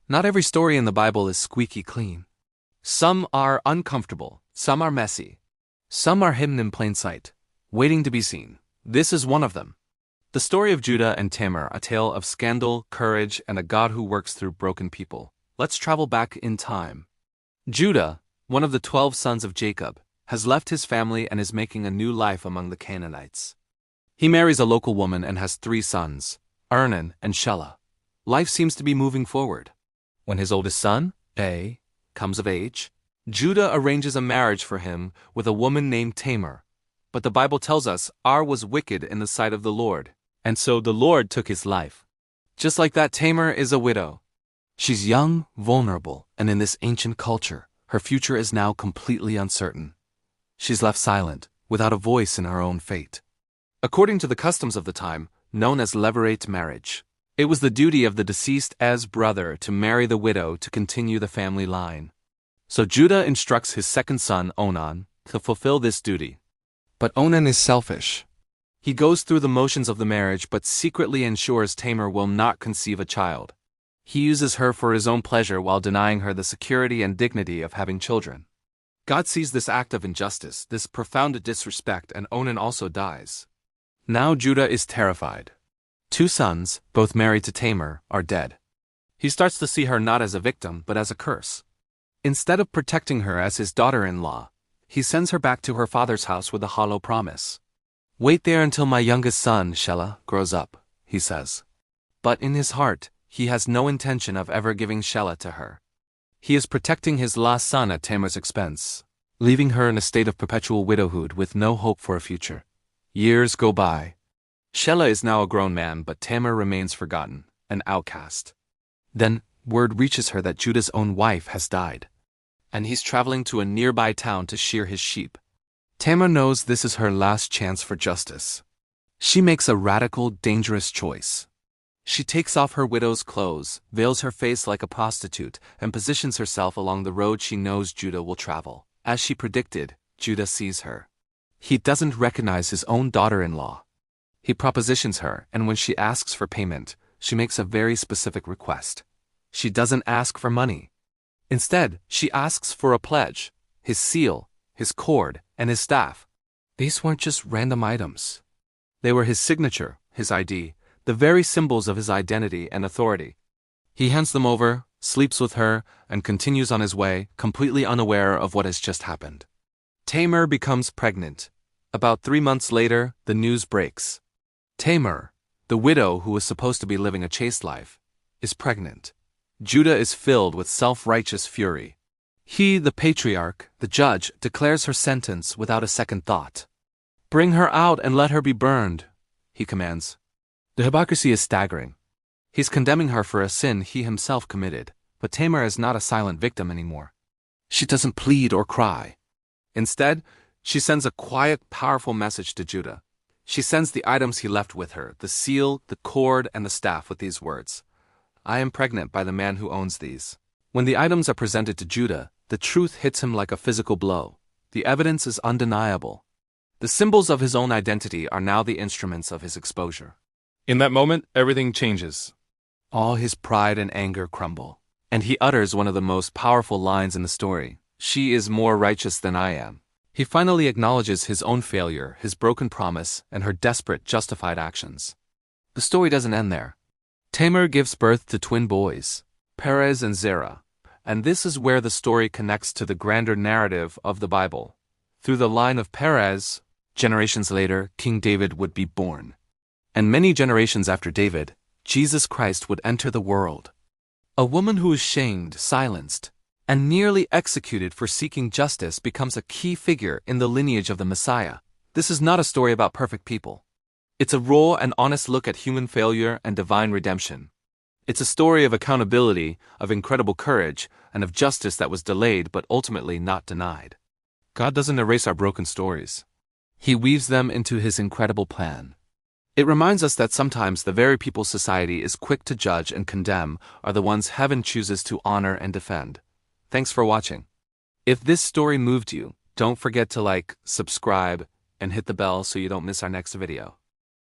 Not every story in the Bible is squeaky clean. Some are uncomfortable, some are messy, some are hidden in plain sight, waiting to be seen. This is one of them. The story of Judah and Tamar, a tale of scandal, courage, and a God who works through broken people. Let's travel back in time. Judah, one of the 12 sons of Jacob, has left his family and is making a new life among the Canaanites. He marries a local woman and has 3 sons, Arnan and Shelah. Life seems to be moving forward. When his oldest son, A, comes of age, Judah arranges a marriage for him with a woman named Tamar. But the Bible tells us Ar was wicked in the sight of the Lord, and so the Lord took his life. Just like that, Tamar is a widow. She's young, vulnerable, and in this ancient culture, her future is now completely uncertain. She's left silent, without a voice in her own fate. According to the customs of the time, known as levirate marriage, it was the duty of the deceased's brother to marry the widow to continue the family line. So Judah instructs his second son, Onan, to fulfill this duty. But Onan is selfish. He goes through the motions of the marriage but secretly ensures Tamar will not conceive a child. He uses her for his own pleasure while denying her the security and dignity of having children. God sees this act of injustice, this profound disrespect, and Onan also dies. Now Judah is terrified. 2 sons, both married to Tamar, are dead. He starts to see her not as a victim, but as a curse. Instead of protecting her as his daughter-in-law, he sends her back to her father's house with a hollow promise. "Wait there until my youngest son, Shelah, grows up," he says. But in his heart, he has no intention of ever giving Shelah to her. He is protecting his last son at Tamar's expense, leaving her in a state of perpetual widowhood with no hope for a future. Years go by. Shelah is now a grown man, but Tamar remains forgotten, an outcast. Then, word reaches her that Judah's own wife has died, and he's traveling to a nearby town to shear his sheep. Tamar knows this is her last chance for justice. She makes a radical, dangerous choice. She takes off her widow's clothes, veils her face like a prostitute, and positions herself along the road she knows Judah will travel. As she predicted, Judah sees her. He doesn't recognize his own daughter-in-law. He propositions her, and when she asks for payment, she makes a very specific request. She doesn't ask for money. Instead, she asks for a pledge, his seal, his cord, and his staff. These weren't just random items. They were his signature, his ID, the very symbols of his identity and authority. He hands them over, sleeps with her, and continues on his way, completely unaware of what has just happened. Tamar becomes pregnant. About 3 months later, the news breaks. Tamar, the widow who was supposed to be living a chaste life, is pregnant. Judah is filled with self-righteous fury. He, the patriarch, the judge, declares her sentence without a second thought. "Bring her out and let her be burned," he commands. The hypocrisy is staggering. He's condemning her for a sin he himself committed, but Tamar is not a silent victim anymore. She doesn't plead or cry. Instead, she sends a quiet, powerful message to Judah. She sends the items he left with her, the seal, the cord, and the staff, with these words: "I am pregnant by the man who owns these." When the items are presented to Judah, the truth hits him like a physical blow. The evidence is undeniable. The symbols of his own identity are now the instruments of his exposure. In that moment, everything changes. All his pride and anger crumble, and he utters one of the most powerful lines in the story: "She is more righteous than I am." He finally acknowledges his own failure, his broken promise, and her desperate, justified actions. The story doesn't end there. Tamar gives birth to twin boys, Perez and Zerah, and this is where the story connects to the grander narrative of the Bible. Through the line of Perez, generations later, King David would be born. And many generations after David, Jesus Christ would enter the world. A woman who is shamed, silenced, and nearly executed for seeking justice becomes a key figure in the lineage of the Messiah. This is not a story about perfect people. It's a raw and honest look at human failure and divine redemption. It's a story of accountability, of incredible courage, and of justice that was delayed but ultimately not denied. God doesn't erase our broken stories. He weaves them into his incredible plan. It reminds us that sometimes the very people society is quick to judge and condemn are the ones heaven chooses to honor and defend. Thanks for watching. If this story moved you, don't forget to like, subscribe, and hit the bell so you don't miss our next video.